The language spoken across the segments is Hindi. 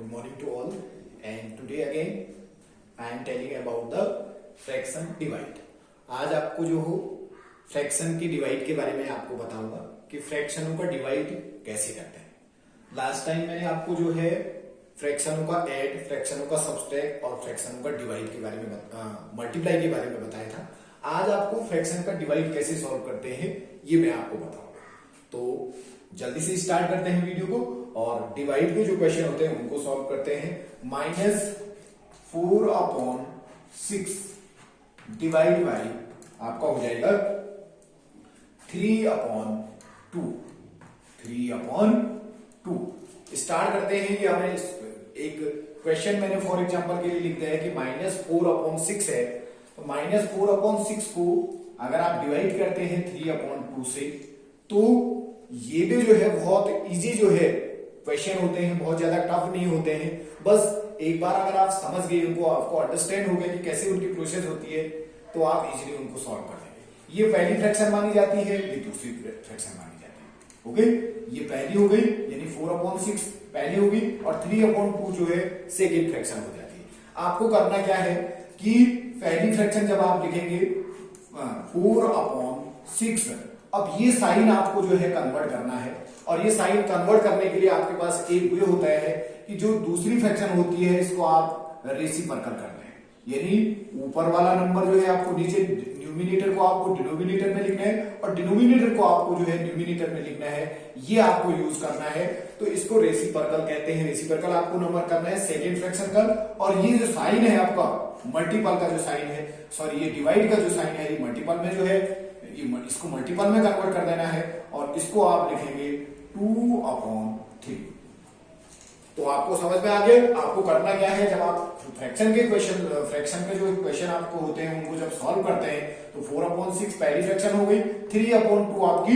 Good morning to all, and today again I am telling about the fraction divide. आज आपको जो हो फ्रैक्शन की डिवाइड के बारे में आपको बताऊंगा कि फ्रैक्शनों का डिवाइड कैसे करते हैं। लास्ट टाइम मैंने आपको जो है फ्रैक्शनों का ऐड, फ्रैक्शनों का सब्सट्रैक्ट और फ्रैक्शनों का डिवाइड के बारे में मल्टीप्लाई के बारे में बताया था। आज आपको फ्रैक्शन का डिवाइड कैसे सॉल्व करते हैं ये मैं आपको बताऊंगा। तो जल्दी से स्टार्ट करते हैं वीडियो को और डिवाइड के जो क्वेश्चन होते हैं उनको सॉल्व करते हैं। -4/6 डिवाइड बाई आपका हो जाएगा 3/2। 3/2 स्टार्ट करते हैं। ये हमें एक क्वेश्चन मैंने फॉर एग्जांपल के लिए लिख दिया है कि -4/6 है, तो -4/6 को अगर आप डिवाइड करते हैं 3/2 से, तो ये भी जो है बहुत इजी जो है क्वेश्चन होते हैं, बहुत ज्यादा टफ नहीं होते हैं। बस एक बार अगर आप समझ गए उनको, आपको अंडरस्टैंड हो गया कि कैसे उनकी प्रोसेस होती है, तो आप इजीली उनको सॉल्व कर देंगे। ये पहली फ्रैक्शन मानी जाती है, ये दूसरी फ्रैक्शन मानी जाती है। ओके, ये पहली हो गई, यानी 4/6 पहली होगी और 3/2 जो है सेकेंड फ्रैक्शन हो जाती है। आपको करना क्या है कि पहली फ्रैक्शन जब आप लिखेंगे 4/6, अब ये साइन आपको जो है कन्वर्ट करना है, और ये साइन कन्वर्ट करने के लिए आपके पास एक वे होता है कि जो दूसरी फ्रैक्शन होती है इसको आप रेसिप्रोकल कर लें, यानी ऊपर वाला नंबर जो है आपको नीचे न्यूमिनेटर को आपको डिनोमिनेटर में लिखना है और डिनोमिनेटर को आपको जो है न्यूमिनेटर में लिखना है। ये आपको यूज करना है, तो इसको रेसिप्रोकल कहते हैं। रेसिप्रोकल आपको नंबर करना है सेकेंड फ्रैक्शन का, और ये जो साइन है आपका मल्टीपल का जो साइन है, सॉरी ये डिवाइड का जो साइन है, ये मल्टीपल में जो है इसको मल्टीपल में कन्वर्ट कर देना है, और इसको आप लिखेंगे 2/3। तो आपको समझ में आ गया आपको करना क्या है। जब आप फ्रैक्शन के जो क्वेश्चन आपको होते हैं उनको जब सॉल्व करते हैं, तो 4/6 पहली फ्रैक्शन हो गई, 3/2 आपकी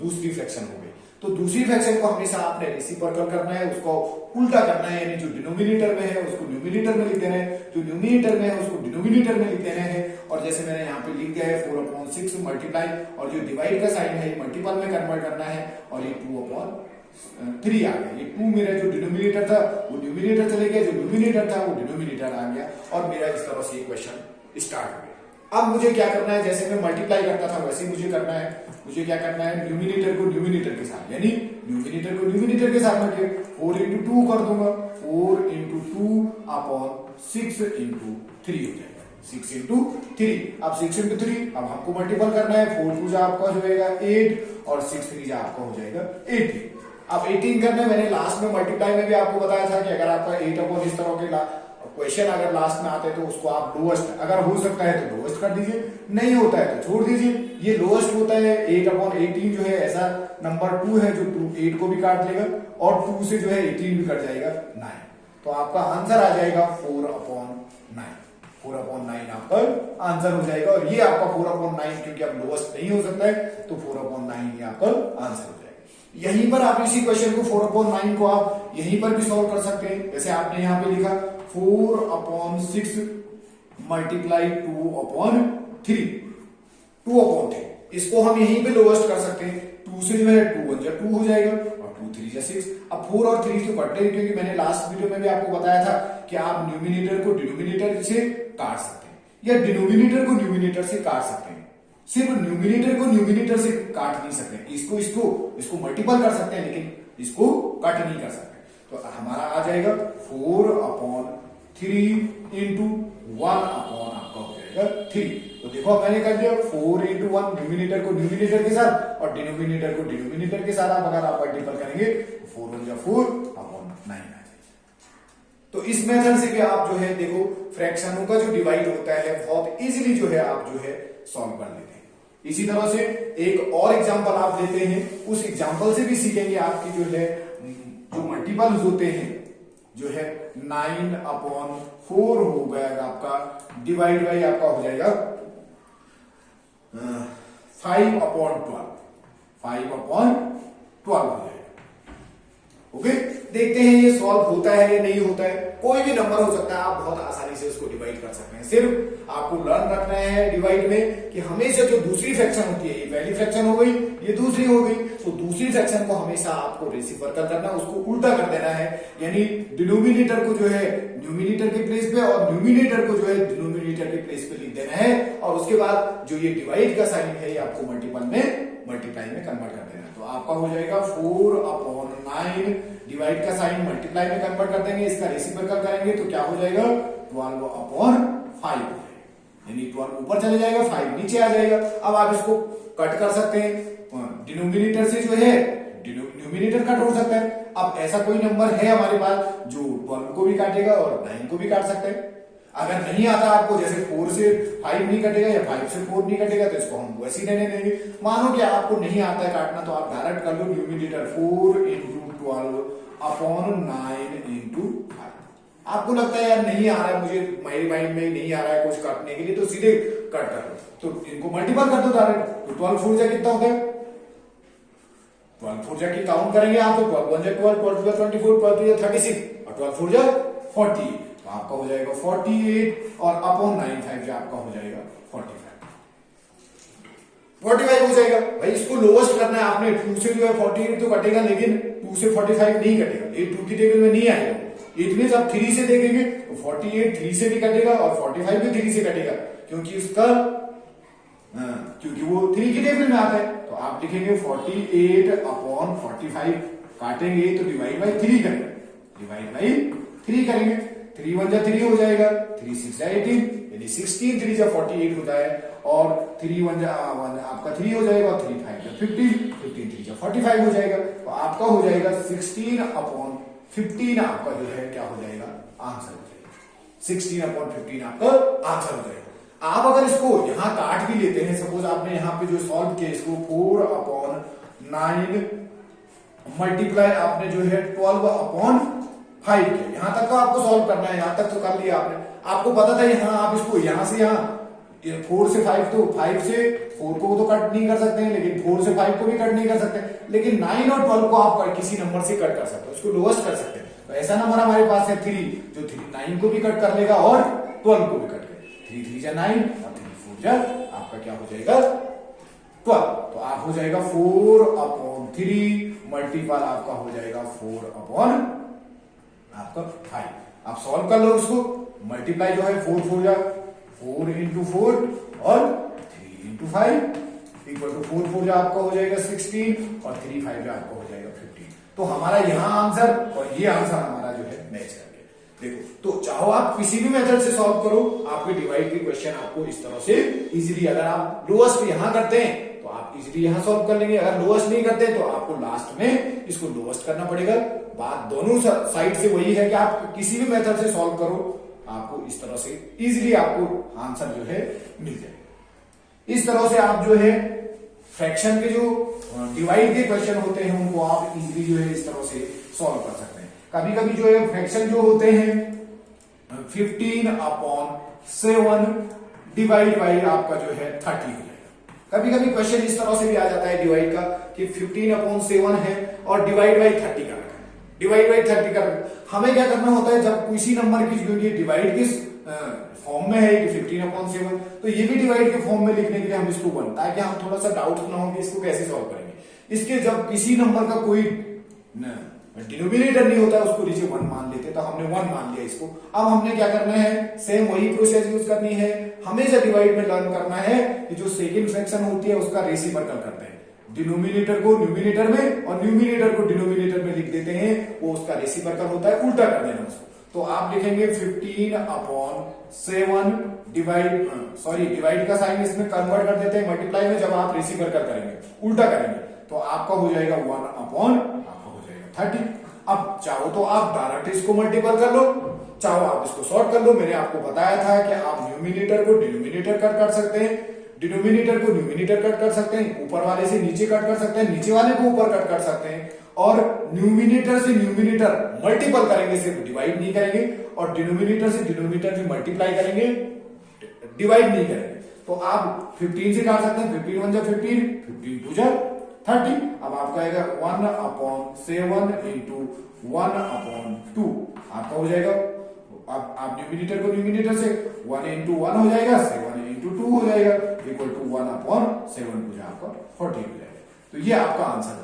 दूसरी फ्रैक्शन हो गई। तो दूसरी फ्रैक्शन को हमेशा आपने रेसिप्रोकल करना है, उसको उल्टा करना है, यानी जो डिनोमिनेटर में है उसको न्यूमिनेटर में लिख देना है, जो न्यूमिनेटर में है उसको डिनोमिनेटर में लिख देना है। और जैसे मैंने यहाँ पे लिख दिया है 4/6 मल्टीप्लाई, और जो डिवाइड का साइन है मल्टीपल में कन्वर्ट करना है, और ये 2/3 आ गया। ये 2 मेरा जो डिनोमिनेटर था वो न्यूमिनेटर चले गया, जो न्यूमिनेटर था वो डिनोमिनेटर आ गया, और मेरा इस तरह से ये क्वेश्चन स्टार्ट हो गया। अब मुझे क्या करना है, जैसे मैं मल्टीप्लाई करता था वैसे ही मुझे करना है। मुझे क्या करना है, न्यूमिनेटर को न्यूमिनेटर के साथ, यानी न्यूमिनेटर को न्यूमिनेटर के साथ में 4/2 कर दूंगा। 4/2/6 × 3 हो जाएगा, 6 × 3। अब 6 × 3 अब हमको मल्टीपल करना है। 4 2 आपका जो होगा 8, और 6 3 आपका हो जाएगा 18। अब 18 करना है। मैंने लास्ट में मल्टीप्लाई में भी आपको बताया था कि अगर आपका 8 इस तरह के क्वेश्चन अगर लास्ट में आते तो उसको आप लोएस्ट, अगर हो सकता है तो लोएस्ट कर दीजिए, नहीं होता है तो छोड़ दीजिए। ये लोएस्ट होता है 8/18 जो है ऐसा नंबर 2 है जो 8 को भी काट लेगा, और 2 से जो है 18 भी कट जाएगा 9। तो आपका आंसर आ जाएगा 4/9। 4/9 आपका आंसर हो जाएगा, और ये आपका 4/9 क्योंकि अब लोएस्ट नहीं हो सकता है, तो 4/9 ये आपका आंसर हो जाएगा। यहीं पर आप इसी क्वेश्चन को 4/9 को आप यहीं पर भी सॉल्व कर सकते हैं। जैसे आपने यहाँ पे लिखा 4/6 मल्टीप्लाई 2/3, 2/3। इसको हम यहीं पे लोएस्ट कर सकते हैं। 2 से जो है 2 1 2 हो जाएगा, और 2 3 6। अब 4 और 3 तो कटते हैं, क्योंकि मैंने लास्ट वीडियो में भी आपको बताया था कि आप न्यूमिनेटर को डिनोमिनेटर से काट सकते हैं, या डिनोमिनेटर को न्यूमिनेटर से काट सकते हैं। सिर्फ न्यूमिनेटर को न्यूमिनेटर से काट नहीं सकते, इसको मल्टीपल कर सकते हैं, लेकिन इसको कट नहीं कर सकते। तो हमारा आ जाएगा 4/3 × 1 आपका हो जाएगा 3। तो देखो मैंने कर दिया 4 × 1, न्यूमिनेटर को न्यूमिनेटर के साथ और डिनोमिनेटर को डिनोमिनेटर के साथ। अगर आप मल्टीपल करेंगे 4 1 4/9 आ जाएगा। तो इस मेथड से भी आप जो है देखो फ्रैक्शनों का जो डिवाइड होता है बहुत इजीली जो है आप जो है सॉल्व कर लेते हैं। इसी तरह से एक और एग्जांपल आप लेते हैं, उस एग्जांपल से भी सीखेंगे आपकी जो है जो मल्टीपल्स होते हैं, जो है 9/4 हो गया आपका, डिवाइड बाई आपका हो जाएगा 5/12 हो जाएगा। ओके, देखते हैं ये सॉल्व होता है या नहीं होता है। कोई भी नंबर हो सकता है, आप बहुत आसानी से इसको डिवाइड कर सकते हैं। सिर्फ आपको लर्न रखना है डिवाइड में कि हमेशा जो दूसरी फ्रैक्शन होती है, ये पहली फ्रैक्शन हो गई, ये दूसरी हो गई। तो दूसरी फ्रैक्शन को हमेशा आपको रेसिप्रोकल करना है, उसको उल्टा कर देना है, यानी डिनोमिनेटर को जो है न्यूमिनेटर के प्लेस पे और न्यूमिनेटर को जो है डिनोमिनेटर के प्लेस पे लिख देना है, और उसके बाद जो ये डिवाइड का साइन है ये आपको मल्टीप्लाई में कन्वर्ट कर देना है। तो आपका हो जाएगा 4/9, डिवाइड का साइन मल्टीप्लाई में कन्वर्ट कर देंगे, इसका रेसिप्रोकल करेंगे तो क्या हो जाएगा 12/5, यानी 12 ऊपर चले जाएगा, 5 नीचे आ जाएगा। अब आप इसको कट कर सकते हैं, डिनोमिनेटर से जो है न्यूमिनेटर कट हो सकता है। अब ऐसा कोई नंबर है हमारे पास जो 12 को भी काटेगा और 9 को भी काट सकता है। अगर नहीं आता आपको, जैसे 4 से 5 नहीं कटेगा या 5 से 4 नहीं कटेगा, तो इसको हम वैसे ही रहने देंगे। मानो कि आपको नहीं आता है काटना, तो आप डायरेक्ट कर लो न्यूमिनेटर 4 × 12/9 × 5। आपको लगता है यार नहीं आ रहा है, मुझे मेरे माइंड में नहीं आ रहा है कुछ काटने के लिए, तो सीधे कट कर लो, तो इनको मल्टीपल कर दो डायरेक्ट। तो 12 4 जा कितना होता है, 12 4 जा की काउंट करेंगे आप, तो 12 1 जा 12, 12 2 जा 24, 12 3 जा 36 और 12 4 जा 48। तो आपका हो जाएगा 48 और अपॉन 9 5 जा आपका हो जाएगा 45 हो जाएगा। भाई इसको लोवेस्ट करना है आपने, 2 से जो है 48 तो कटेगा, लेकिन 2 से 45 नहीं कटेगा, ये 2 की टेबल में नहीं आएगा। इतने जब 3 से देखेंगे तो 48 3 से भी कटेगा और 45 भी 3 से कटेगा, क्योंकि उसका क्योंकि वो 3 की टेबल में आता है। तो आप लिखेंगे 48/45, काटेंगे तो डिवाइड बाई 3 करेंगे, डिवाइड बाई 3 करेंगे, 3 1 जा 3 हो जाएगा, 3 6 जा 18, यानी 16 3 जा 48 होता है, और 3 1 जा 1 आपका 3 हो जाएगा, और 3 5 जा 15, 15 3 जा 45 हो जाएगा। तो आपका हो जाएगा 16/15 आपका जो है क्या हो जाएगा, आंसर हो जाएगा। 16/15 आपका आंसर हो जाएगा। आप अगर इसको यहां काट भी लेते हैं, सपोज आपने यहां पे जो सॉल्व किया इसको 4/9 मल्टीप्लाई आपने जो है 12/5 किया, यहां तक तो आपको सॉल्व करना है, यहां तक तो कर लिया आपने। आपको पता था यहां आप इसको यहां से यहां 4 से 5, तो 5 से 4 को तो कट नहीं कर सकते हैं, लेकिन 4 से 5 को भी कट नहीं कर सकते, लेकिन 9 और 12 को आप किसी नंबर से कट कर सकते हो, उसको लोवेस्ट कर सकते हैं। तो ऐसा नंबर हमारे पास है 3, जो 9 को भी कट कर लेगा और 12 को भी कट करेगा। 3 3 जा 9 और 3 4 जा आपका क्या हो जाएगा 12। तो आप हो जाएगा 4/3 मल्टीपल आपका हो जाएगा 4/5। आप सॉल्व कर लो उसको, मल्टीप्लाई जो है 4 4 जा 4 × 4 और 3 × 5 इक्वल टू 4 4 जा आपका हो जाएगा 16 और 3 5 जा आपका हो जाएगा 15। तो हमारा यहां आंसर और ये आंसर हमारा जो है मैच कर गया। देखो, तो चाहो आप किसी भी मेथड से सॉल्व करो, आपके डिवाइड के क्वेश्चन आपको इस तरह से इजीली, अगर आप लोएस्ट यहां करते हैं तो आप इजीली यहां सॉल्व कर लेंगे, अगर लोएस्ट नहीं करते तो आपको लास्ट में इसको लोएस्ट करना पड़ेगा। बात दोनों साइड से वही है कि आप किसी भी मेथड से सॉल्व करो, आपको इस तरह से इजीली आपको आंसर जो है मिल जाएगा। इस तरह से आप जो है फ्रैक्शन के जो डिवाइड के क्वेश्चन होते हैं उनको आप इजीली जो है इस तरह से सॉल्व कर सकते हैं। कभी कभी जो है फ्रैक्शन जो होते हैं 15/7 डिवाइड बाई आपका जो है 30 हो जाएगा। कभी कभी क्वेश्चन इस तरह से भी आ जाता है डिवाइड का कि 15/7 है और डिवाइड बाई 30 का रखा है, डिवाइड बाई 30 का रखा। हमें क्या करना होता है, जब किसी नंबर की जो ये डिवाइड किस फॉर्म में है कि 15/7, तो ये भी डिवाइड के फॉर्म में लिखने के लिए हम इसको 1, ताकि हम थोड़ा सा डाउट ना हो कि इसको कैसे सॉल्व करेंगे। इसके जब किसी नंबर का कोई डिनोमिनेटर नहीं होता उसको नीचे 1 मान लेते, तो हमने 1 मान लिया इसको। अब हमने क्या करना है, सेम वही प्रोसेस यूज करनी है। हमेशा डिवाइड में लर्न करना है कि जो सेकंड फ्रैक्शन होती है उसका रेसिप्रोकल करते हैं, डिनोमिनेटर को न्यूमिनेटर में और न्यूमिनेटर को डिनोमिनेटर में लिख देते हैं, वो उसका रेसिप्रोकल होता है, उल्टा कर देना उसको। तो आप लिखेंगे 15/7 डिवाइड का साइन इसमें कन्वर्ट कर देते हैं मल्टीप्लाई में, जब आप रेसिप्रोकल करेंगे उल्टा करेंगे तो आपका हो जाएगा 1/30। अब चाहो तो आप डायरेक्ट इसको मल्टीपल कर लो, चाहो आप इसको शॉर्ट कर लो। मैंने आपको बताया था कि आप न्यूमिनेटर को डिनोमिनेटर कट कर सकते हैं, डिनोमिनेटर को न्यूमिनेटर कट कर सकते हैं, ऊपर वाले से नीचे कट कर सकते हैं, नीचे वाले को ऊपर कट कर सकते हैं, और न्यूमिनेटर से न्यूमिनेटर मल्टीपल करेंगे, सिर्फ डिवाइड नहीं करेंगे, और डिनोमिनेटर से डिनोमिनेटर भी मल्टीप्लाई करेंगे, डिवाइड नहीं करेंगे। तो आप 15 से काट सकते हैं, 15 1 जा 15, 15 2 जा 30। अब आपका आएगा 1/7 × 1/2 आपका हो जाएगा। अब आप न्यूमिनेटर को न्यूमिनेटर से 1 × 1 हो जाएगा, 7 × 2 हो जाएगा, इक्वल टू 1/7 हो जाएगा, आपका 40 हो जाएगा। तो ये आपका आंसर है।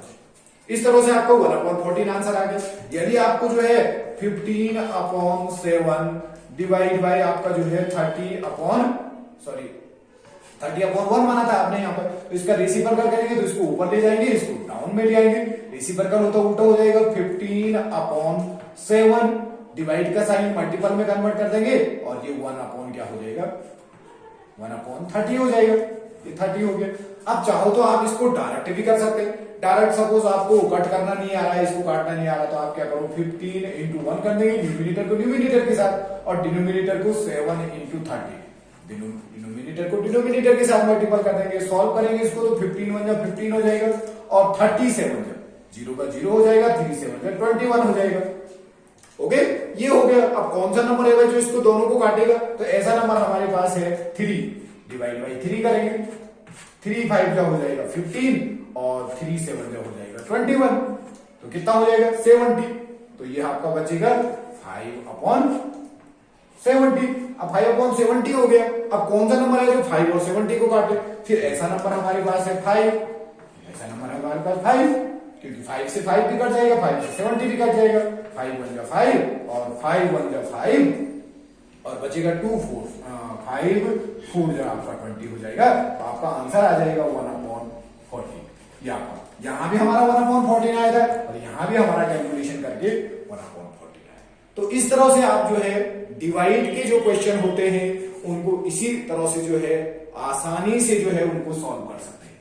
इस तरह से आपको 1/14 आंसर आ गया। यदि आपको जो है 15/7 डिवाइड बाय आपका जो है 30/1 माना था आपने यहाँ पर, तो इसका रेसिप्रोकल करेंगे तो इसको ऊपर ले जाएंगे, इसको डाउन में ले आएंगे। रेसिप्रोकल होता उल्टा हो जाएगा, 15/7 डिवाइड का साइन मल्टीपल में कन्वर्ट कर देंगे और ये 1 क्या हो जाएगा, 1/30 हो जाएगा। ये 30 हो गया। अब चाहो तो आप इसको डायरेक्ट भी कर सकते हैं। डायरेक्ट सपोज आपको कट करना नहीं आ रहा है, इसको काटना नहीं आ रहा, तो आप क्या करो 15 into 1 कर देंगे, न्यूमिनेटर को न्यूमिनेटर के साथ और डिनोमिनेटर को 7 into 30, डिनोमिनेटर को डिनोमिनेटर के साथ मल्टीपल कर देंगे। सॉल्व करेंगे इसको तो 15 1 जा 15 हो जाएगा और 37 जब 0 का 0 हो जाएगा, 3 7 जा 21 हो जाएगा। ओके, ये हो गया। अब कौन सा नंबर है जो इसको दोनों को काटेगा, तो ऐसा नंबर हमारे पास है 3 डिवाइड बाई 3 करेंगे, 3 5 जा हो जाएगा 15 और 3 7 जा हो जाएगा 21, तो कितना हो जाएगा 70। तो ये आपका बचेगा 5/70। अब 5/70 हो गया। अब कौन सा नंबर है जो 5 और 70 को काटे, फिर ऐसा नंबर हमारे पास है 5, ऐसा नंबर है हमारे पास 5, क्योंकि 5 से 5 भी कट जाएगा, 5 से 70 भी कट जाएगा, 5 1 जा 5 और 5 1 जा 5 और बचेगा 2 4 5 4 जा आपका 20 हो जाएगा। तो आपका आंसर आ जाएगा 1/14। यहां भी हमारा 1/14 आया था और यहां भी हमारा कैलकुलेशन करके 1/14 आया। तो इस तरह से आप जो है डिवाइड के जो क्वेश्चन होते हैं उनको इसी तरह से जो है आसानी से जो है उनको सॉल्व कर सकते हैं।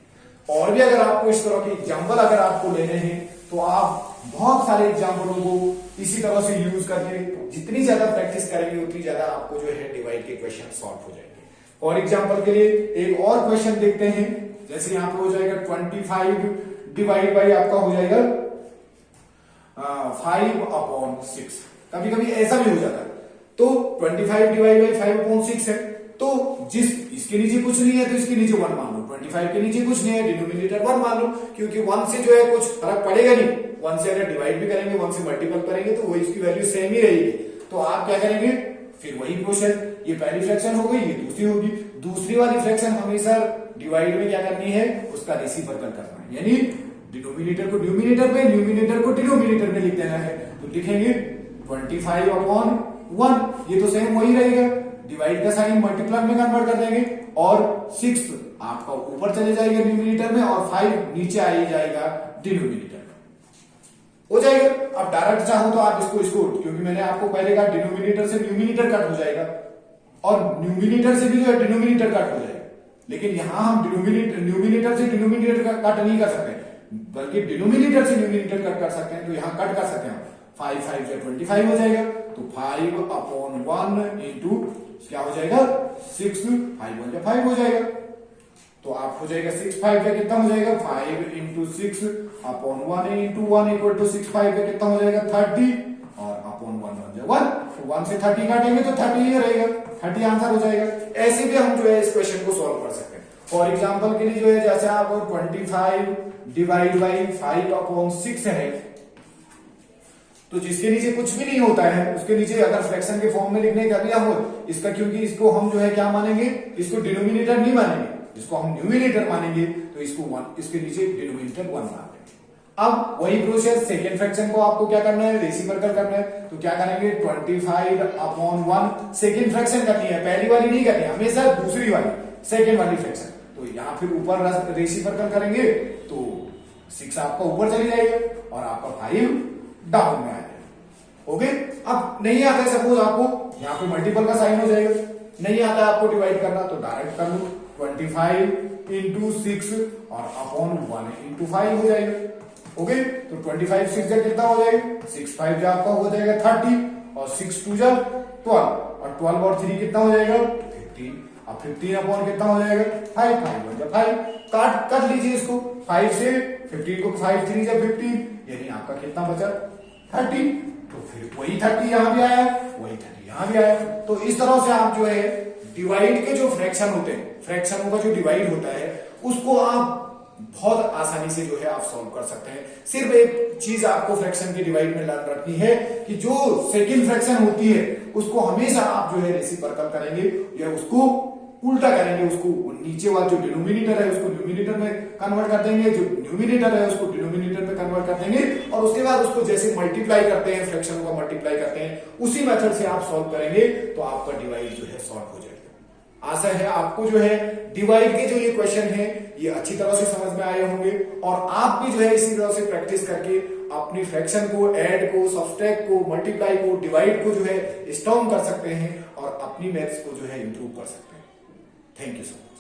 और भी अगर आपको इस तरह के एग्जाम्पल अगर आपको लेने हैं तो आप बहुत सारे एग्जाम्पलों को इसी तरह से यूज करके जितनी ज्यादा प्रैक्टिस करेंगे उतनी ज्यादा आपको जो है डिवाइड के क्वेश्चन सॉल्व हो जाएंगे। फॉर एग्जाम्पल के लिए एक और क्वेश्चन देखते हैं। जैसे यहां पे हो जाएगा 25 डिवाइड बाई आपका हो जाएगा 5/6। कभी कभी ऐसा भी हो जाता है। तो 25 डिवाइड बाई 5/6 है, तो जिस इसके नीचे कुछ नहीं है तो इसके नीचे 1 मान लो, 25 के नीचे कुछ नहीं है, डिनोमिनेटर 1 मान लो, क्योंकि 1 से जो है कुछ फर्क पड़ेगा नहीं। 1 से अगर डिवाइड भी करेंगे, 1 से मल्टीपल करेंगे तो वो इसकी वैल्यू सेम ही रहेगी। तो आप क्या करेंगे, फिर वही क्वेश्चन, ये पहली फ्रैक्शन हो गई, ये दूसरी होगी। दूसरी वाली फ्रैक्शन हमेशा डिवाइड में क्या करनी है, उसका रेसिप्रोकल करना है, यानी डिनोमिनेटर को न्यूमिनेटर में, न्यूमिनेटर को डिनोमिनेटर में लिख देना है। तो लिखेंगे 25/1, ये तो सेम वही रहेगा, डिवाइड का साइन मल्टीप्लाई में कन्वर्ट कर देंगे और 6 आपका ऊपर चले जाएगा न्यूमिनेटर में और 5 नीचे आ जाएगा डिनोमिनेटर में, हो जाएगा। अब डायरेक्ट चाहो तो आप इसको क्योंकि मैंने आपको पहले कहा डिनोमिनेटर से न्यूमिनेटर कट हो जाएगा और न्यूमिनेटर से भी जो है डिनोमिनेटर कट हो जाएगा, लेकिन यहां हम न्यूमिनेटर से डिनोमिनेटर कट नहीं कर सकते, बल्कि डिनोमिनेटर से न्यूमिनेटर कट कर सकते हैं। तो यहां कट कर सकते हैं, 5 5 से 25 हो जाएगा, तो 5/1 इंटू क्या हो जाएगा 6, 5 1 5 हो जाएगा। तो आप हो जाएगा 6 5 का कितना हो जाएगा 5 इंटू 6/1 इंटू 1 इक्वल टू 6 5 का कितना हो जाएगा 30 और अपॉन 1 1 तो 1 से 30 काटेंगे तो 30 ही रहेगा, 30 आंसर हो जाएगा। ऐसे भी हम जो है इस क्वेश्चन को सॉल्व कर सकते हैं। फॉर एग्जाम्पल के लिए जो है जैसे आप 25 डिवाइड बाई 5/6 है, तो जिसके नीचे कुछ भी नहीं होता है उसके नीचे अगर फ्रैक्शन के फॉर्म में लिखने का भी हम इसका, क्योंकि इसको हम जो है क्या मानेंगे, इसको डिनोमिनेटर नहीं मानेंगे, इसको हम न्यूमिनेटर मानेंगे, तो इसको 1 इसके नीचे डिनोमिनेटर 1 मान लेंगे। अब वही प्रोसेस सेकेंड फ्रैक्शन को आपको क्या करना है, रेसिप्रोकल करना है। तो क्या करेंगे 25/1 सेकेंड फ्रैक्शन करनी है, पहली वाली नहीं करनी है, हमेशा दूसरी वाली सेकेंड वाली फ्रैक्शन। तो यहां फिर ऊपर रेसिप्रोकल करेंगे तो 6 आपका ऊपर चली जाएगा और आपका 5 डाउन में आ जाएगा। ओके, अब नहीं आता है सपोज आपको यहां पे मल्टीपल का साइन हो जाएगा, नहीं आता है आपको डिवाइड करना तो डायरेक्ट कर लो 25 इंटू 6 और अपॉन 1 इंटू 5 हो जाएगा। ओके, तो 25 6 जा कितना हो जाएगा 6 5 जा आपका हो जाएगा 30 और 6 2 जा 12 और 12 और 3 कितना हो जाएगा 15। अब 15 अपॉन कितना हो जाएगा 5 5 1 जा 5 काट लीजिए इसको, 5 से 15 को 5 3 जा 15, यानी आपका कितना बचा 30। तो फिर वही 30 यहां भी आया, वही 30 यहां भी आया। तो इस तरह से आप जो है डिवाइड के जो फ्रैक्शन होते हैं, फ्रैक्शनों का जो डिवाइड होता है उसको आप बहुत आसानी से जो है आप सॉल्व कर सकते हैं। सिर्फ एक चीज आपको फ्रैक्शन के डिवाइड में लर्न रखनी है कि जो सेकंड फ्रैक्शन होती है उसको हमेशा आप जो है रेसिप्रोकल करेंगे या उसको उल्टा करेंगे, उसको नीचे वाला जो डिनोमिनेटर है उसको न्यूमिनेटर में कन्वर्ट कर देंगे, जो न्यूमिनेटर है उसको डिनोमिनेटर में कन्वर्ट कर देंगे, और उसके बाद उसको जैसे मल्टीप्लाई करते हैं, फ्रैक्शन को मल्टीप्लाई करते हैं, उसी मेथड से आप सॉल्व करेंगे तो आपका डिवाइड जो है सॉल्व हो जाएगा। आशा है आपको जो है डिवाइड के जो ये क्वेश्चन है ये अच्छी तरह से समझ में आए होंगे, और आप भी जो है इसी तरह से प्रैक्टिस करके अपनी फ्रैक्शन को, ऐड को, सब्सट्रैक्ट को, मल्टीप्लाई को, डिवाइड को जो है स्ट्रॉन्ग कर सकते हैं और अपनी मैथ्स को जो है इंप्रूव कर सकते हैं। Thank you so much.